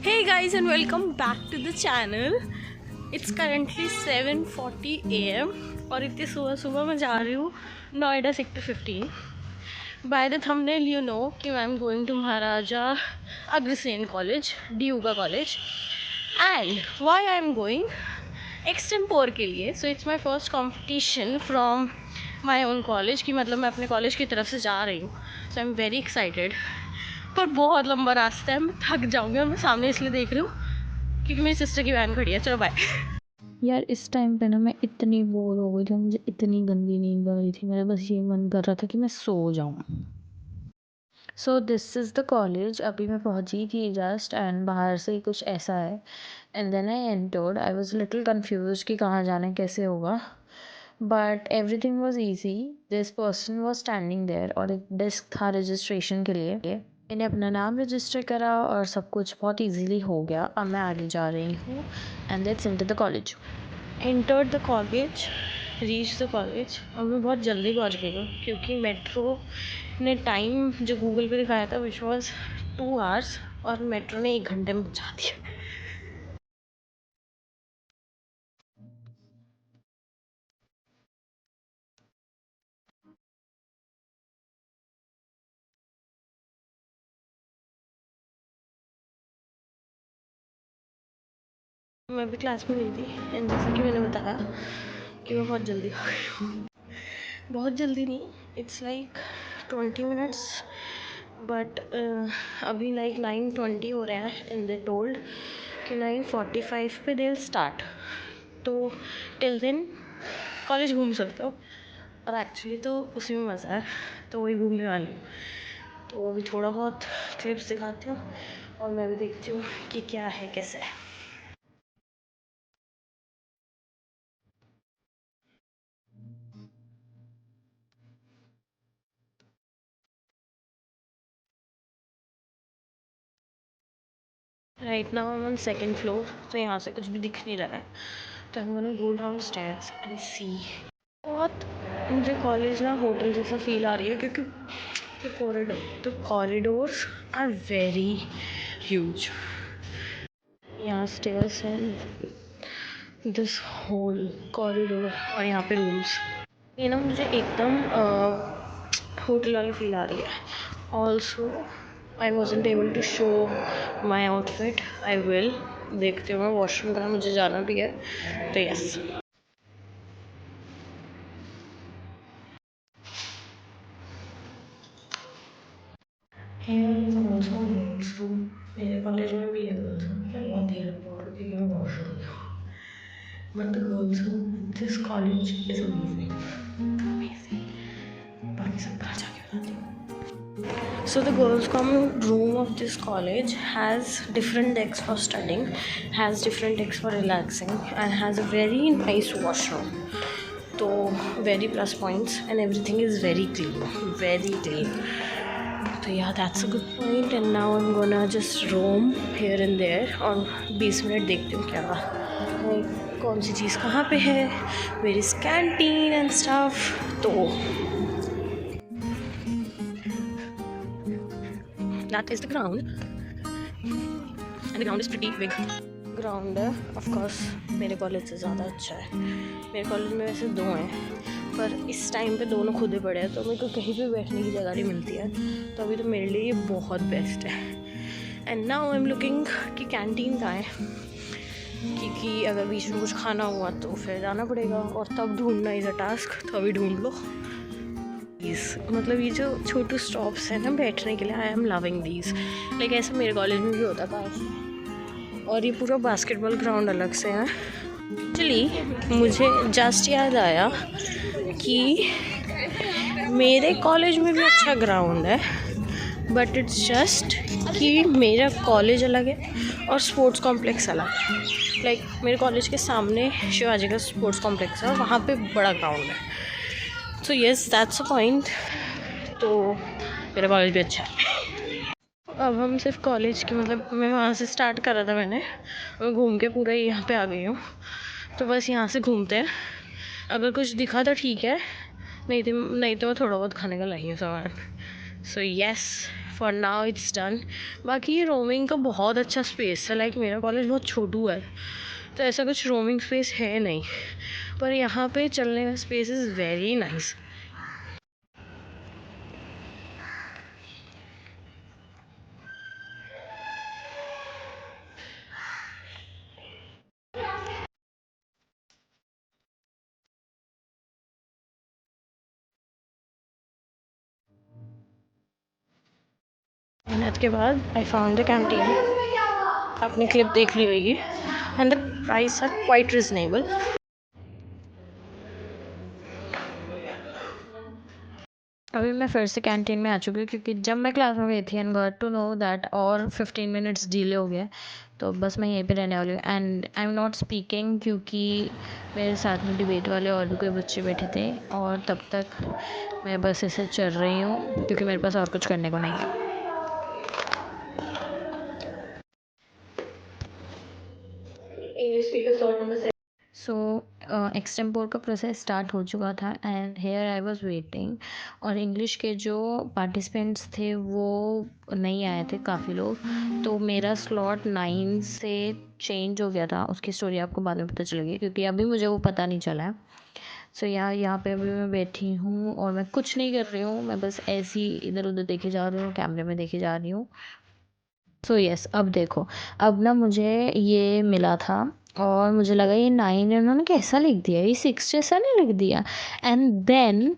Hey guys and welcome back to the channel. It's currently 7:40 AM और इतनी सुबह सुबह मैं जा रही हूँ Noida sector 15. By the thumbnail you know कि I'm going to Maharaja Agrasen College, DU का college. And why I'm going? Extempore के लिए. So it's my first competition from my own college कि मतलब मैं अपने कॉलेज की तरफ से जा रही हूँ. So I'm very excited. पर बहुत लंबा रास्ता है, मैं थक जाऊँगी और मैं सामने इसलिए देख रही हूँ क्योंकि मेरी सिस्टर की वैन खड़ी है. चलो बाय. यार इस टाइम पे ना मैं इतनी बोर हो गई थी, मुझे इतनी गंदी नींद आ रही थी, मेरा बस ये मन कर रहा था कि मैं सो जाऊँ. So this is the college. अभी मैं पहुँची थी जस्ट एंड बाहर से ही कुछ ऐसा है. And then I entered. I was little confuse कि कहाँ जाना है, कैसे होगा. But everything was easy. This person was standing there और एक डेस्क था रजिस्ट्रेशन के लिए. मैंने अपना नाम रजिस्टर करा और सब कुछ बहुत इजीली हो गया. अब मैं आगे जा रही हूँ and let's enter the college. Entered the college, reach the college. और मैं बहुत जल्दी पहुँच गई हूँ क्योंकि मेट्रो ने टाइम जो गूगल पे दिखाया था विच वॉज 2 hours और मेट्रो ने 1 घंटे में पहुँचा दिया. मैं भी क्लास में गई थी एंड जैसे कि मैंने बताया कि मैं बहुत जल्दी आ गई हूँ. बहुत जल्दी नहीं, इट्स लाइक 20 minutes. बट अभी लाइक 9:20 हो रहा है एंड दे टोल्ड कि 9:45 पे दे स्टार्ट. तो टिल देन कॉलेज घूम सकते हो और एक्चुअली तो उसी में मज़ा है, तो वही घूमने वाली हूँ. तो अभी थोड़ा बहुत क्लिप्स दिखाती हूँ और मैं भी देखती हूँ कि क्या है कैसे है. Right now I am on second floor. तो यहाँ से कुछ भी दिख नहीं रहा है, तो हम gonna go down stairs and see. बहुत मुझे कॉलेज ना होटल जैसा फील आ रही है क्योंकि कॉरिडोर्स आर वेरी ह्यूज. यहाँ स्टेयर्स हैं, दिस होल कॉरिडोर और यहाँ पे रूम्स. ये ना मुझे एकदम होटल वाली फील आ रही है. Also I wasn't able to show my outfit. I will देखती हूँ. मैं वॉशरूम का मुझे जाना भी है तो यस. मेरे कॉलेज में भी है बहुत देर क्योंकि मैं washroom but the girls this college is amazing. बाकी सब घर जाके बताती हूँ. So the girls' common room of this college has different decks for studying, has different decks for relaxing, and has a very nice washroom. So very plus points, and everything is very clean, very clean. So yeah, that's a good point. And now I'm gonna just roam here and there. और 20 minute देखती हूँ क्या कौन सी चीज़ कहाँ पे है, where is canteen and stuff. तो that is the ground and the ground is pretty big. Ground है ऑफ कोर्स मेरे कॉलेज से ज़्यादा अच्छा है. मेरे कॉलेज में वैसे 2 हैं पर इस टाइम पे दोनों खुदे पड़े हैं तो मेरे को कहीं भी बैठने की जगह नहीं मिलती है. तो अभी तो मेरे लिए ये बहुत बेस्ट है. And now I am looking कि कैंटीन कहाँ है क्योंकि अगर बीच में कुछ खाना हुआ तो फिर जाना पड़ेगा और तब ढूंढना इज़ अ टास्क. तो अभी ढूंढ लो. मतलब ये जो छोटे स्टॉप्स हैं ना बैठने के लिए, I am loving these. Like ऐसा मेरे कॉलेज में भी होता था. और ये पूरा बास्केटबॉल ग्राउंड अलग से है. एक्चुअली मुझे जस्ट याद आया कि मेरे कॉलेज में भी अच्छा ग्राउंड है बट इट्स जस्ट कि मेरा कॉलेज अलग है और स्पोर्ट्स कॉम्प्लेक्स अलग है. लाइक मेरे कॉलेज के सामने शिवाजी का स्पोर्ट्स कॉम्प्लेक्स है और वहाँ पे बड़ा ग्राउंड है. सो येस दैट्स अ पॉइंट. तो मेरा कॉलेज भी अच्छा है. अब हम सिर्फ कॉलेज की मतलब मैं वहाँ से स्टार्ट करा था मैंने, मैं घूम के पूरा यहाँ पे आ गई हूँ. तो बस यहाँ से घूमते हैं. अगर कुछ दिखा तो ठीक है, नहीं तो मैं थोड़ा बहुत खाने का लाई हूँ सामान. So yes for now it's done. बाकी ये रोमिंग का बहुत अच्छा स्पेस है, लाइक मेरा कॉलेज बहुत छोटू है तो ऐसा कुछ रोमिंग स्पेस है नहीं, पर यहाँ पे चलने का स्पेस इज़ वेरी नाइस। मेहनत के बाद आई फाउंड द कैंटीन। आपने क्लिप देख ली होगी and the price are quite reasonable. अभी मैं फिर से कैंटीन में आ चुकी हूँ क्योंकि जब मैं क्लास में गई थी and got to know that और 15 मिनट्स डिले हो गया, तो बस मैं यहीं पे रहने वाली हूँ। And I am not speaking क्योंकि मेरे साथ में डिबेट वाले और भी कोई बच्चे बैठे थे, और तब तक मैं बस ऐसे चल रही हूँ क्योंकि मेरे पास और कुछ करने को नहीं है। सो एक्सटेम्पोर का प्रोसेस स्टार्ट हो चुका था and here I was waiting, और इंग्लिश के जो पार्टिसिपेंट्स थे वो नहीं आए थे काफ़ी लोग, तो मेरा स्लॉट 9 से चेंज हो गया था। उसकी स्टोरी आपको बाद में पता चलेगी क्योंकि अभी मुझे वो पता नहीं चला है। सो यहाँ पे अभी मैं बैठी हूँ और मैं कुछ नहीं कर रही हूँ, मैं बस ऐसे ही इधर उधर देखे जा रही हूँ, कैमरे में देखे जा रही हूँ। सो यस, अब देखो, अब ना मुझे ये मिला था और मुझे लगा ये 9 इन्होंने कैसा लिख दिया, ये 6 जैसा नहीं लिख दिया। एंड देन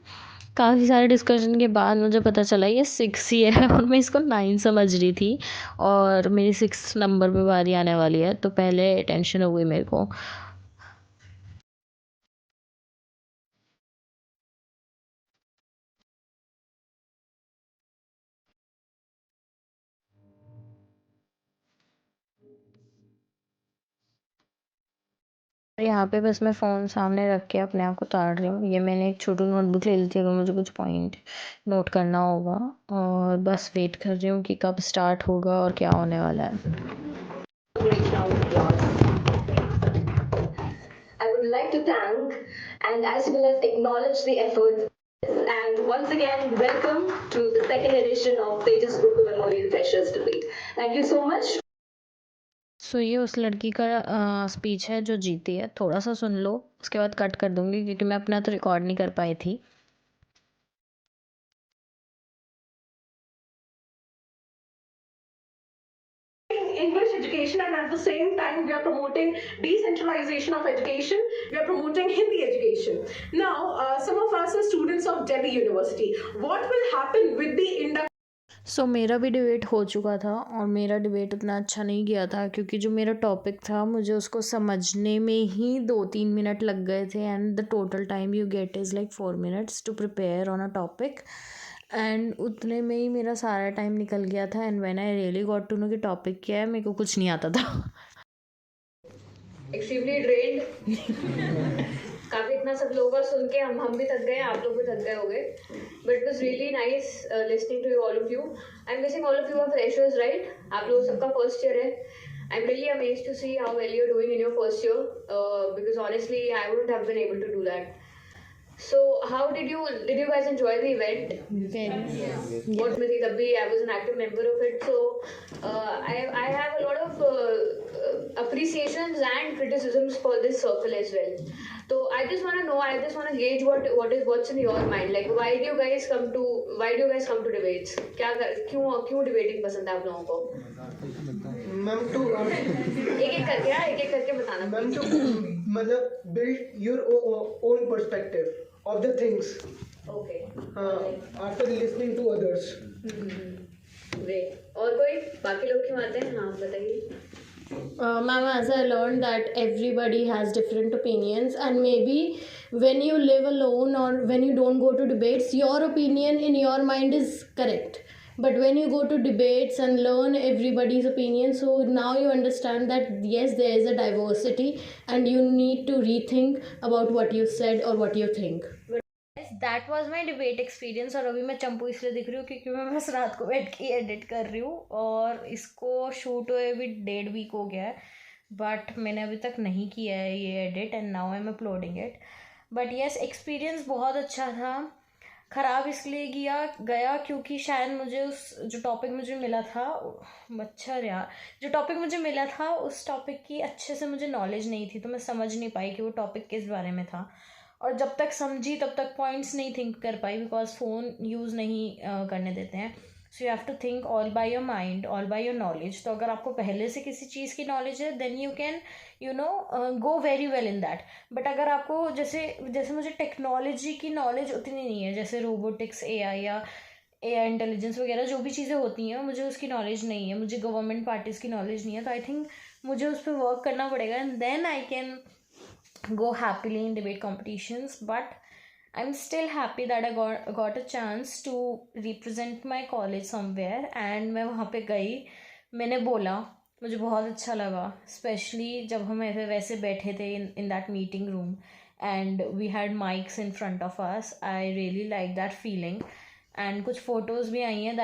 काफ़ी सारे डिस्कशन के बाद मुझे पता चला ये 6 ही है और मैं इसको 9 समझ रही थी, और मेरी 6 नंबर पे बारी आने वाली है, तो पहले टेंशन हो गई मेरे को। यहाँ पे बस मैं फ़ोन सामने रख के अपने आप को ताड़ रही हूँ। ये मैंने एक छोटी नोटबुक ले ली थी अगर मुझे कुछ पॉइंट नोट करना होगा, और बस वेट कर रही हूँ कि कब स्टार्ट होगा और क्या होने वाला है। I would like to thank and as well as acknowledge the efforts, and once again welcome to the second edition of Tejas Guru Memorial Freshers Debate. Thank you so much. सो ये उस लड़की का स्पीच है जो जीती है, थोड़ा सा सुन लो, उसके बाद कट कर दूंगी क्योंकि मैं अपना तो रिकॉर्ड नहीं कर पाई थी। English education, and at the same time we are promoting decentralization of education, we are promoting Hindi education. Now some of us are students of Delhi University. What will happen with the सो मेरा भी debate हो चुका था और मेरा debate उतना अच्छा नहीं गया था क्योंकि जो मेरा टॉपिक था मुझे उसको समझने में ही 2-3 मिनट लग गए थे, and the total time you get is like 4 minutes to prepare on a topic, and उतने में ही मेरा सारा टाइम निकल गया था। And when I really got to know कि टॉपिक क्या है, मेरे को कुछ नहीं आता था। एक्सट्रीमली ड्रेन्ड काफ़ी इतना सब लोगों का सुन के हम भी थक गए, आप लोग भी थक गए होंगे, but it was really nice listening to you all of you. I am guessing all of you are freshers right, आप लोग सबका फर्स्ट ईयर है। I am really amazed to see how well you are doing in your first year, because honestly I wouldn't have been able to do that. So how did you guys enjoy the event? Very. What Miti Tabbi, I was an active member of it, so I have a lot of appreciations and criticisms for this circle as well. So I just want to know, I just want to gauge what's in your mind. Like why do you guys come to debates? क्यों debating पसंद है आप लोगों को? Ma'am तो एक एक करके बताना। मैम तो मतलब build your own perspective of the things. Okay. After listening to others. Great. और कोई बाकी लोग क्यों आते हैं? हाँ बताइए। Ma'am, as I learned that everybody has different opinions, and maybe when you live alone or when you don't go to debates, your opinion in your mind is correct. But when you go to debates and learn everybody's opinion, so now you understand that yes, there is a diversity and you need to rethink about what you said or what you think. That was my debate experience. और अभी मैं चंपू इसलिए दिख रही हूँ क्योंकि मैं बस रात को बैठ के एडिट कर रही हूँ, और इसको शूट हुए भी 1.5 वीक हो गया है, बट मैंने अभी तक नहीं किया है ये edit, and now I am uploading it. But yes, experience बहुत अच्छा था। ख़राब इसलिए गया क्योंकि शायद मुझे उस जो टॉपिक मुझे मिला था, मच्छर यार, जो टॉपिक मुझे मिला था उस टॉपिक की अच्छे से मुझे नॉलेज नहीं थी, तो मैं समझ नहीं पाई कि वो टॉपिक किस बारे में था। और जब तक समझी तब तक पॉइंट्स नहीं थिंक कर पाई, बिकॉज फ़ोन यूज़ नहीं करने देते हैं। So you have to think all by your mind, all by your knowledge. तो अगर आपको पहले से किसी चीज़ की नॉलेज है then you can go very well in that. But अगर आपको जैसे जैसे मुझे टेक्नोलॉजी की नॉलेज उतनी नहीं है, जैसे रोबोटिक्स, एआई या एआई इंटेलिजेंस वगैरह जो भी चीज़ें होती हैं, मुझे उसकी नॉलेज नहीं है, मुझे गवर्नमेंट पार्टीज़ की नॉलेज नहीं है, तो आई थिंक मुझे उस पर वर्क करना पड़ेगा and then I can go happily in debate competitions. But I'm still happy that I got a chance to represent my college somewhere, and मैं वहाँ पे गई, मैंने बोला, मुझे बहुत अच्छा लगा, स्पेशली जब हम ऐसे वैसे बैठे थे in that meeting room and we had mics in front of us. I really like that feeling, and कुछ photos भी आई हैं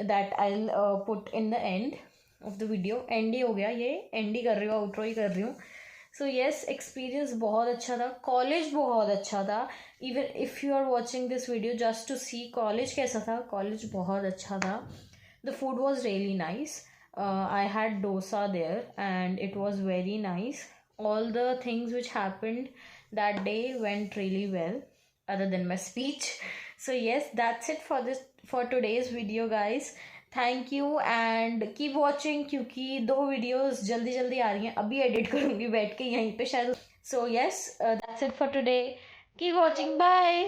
that I'll put in the end of the video. And he हो गया, ये एंड ही कर रही हूँ, outro ही कर रही हूँ। सो येस, एक्सपीरियंस बहुत अच्छा था, कॉलेज बहुत अच्छा था। Even if you are watching this video just to see college कैसा था, कॉलेज बहुत अच्छा था। The food was really nice. I had dosa there and it was very nice. All the things which happened that day went really well other than my speech. So yes, that's it for today's video, guys. Thank you and keep watching, क्योंकि 2 videos जल्दी जल्दी आ रही हैं, अभी edit करूँगी बैठ के यहीं पे शायद। So yes, that's it for today, keep watching, bye.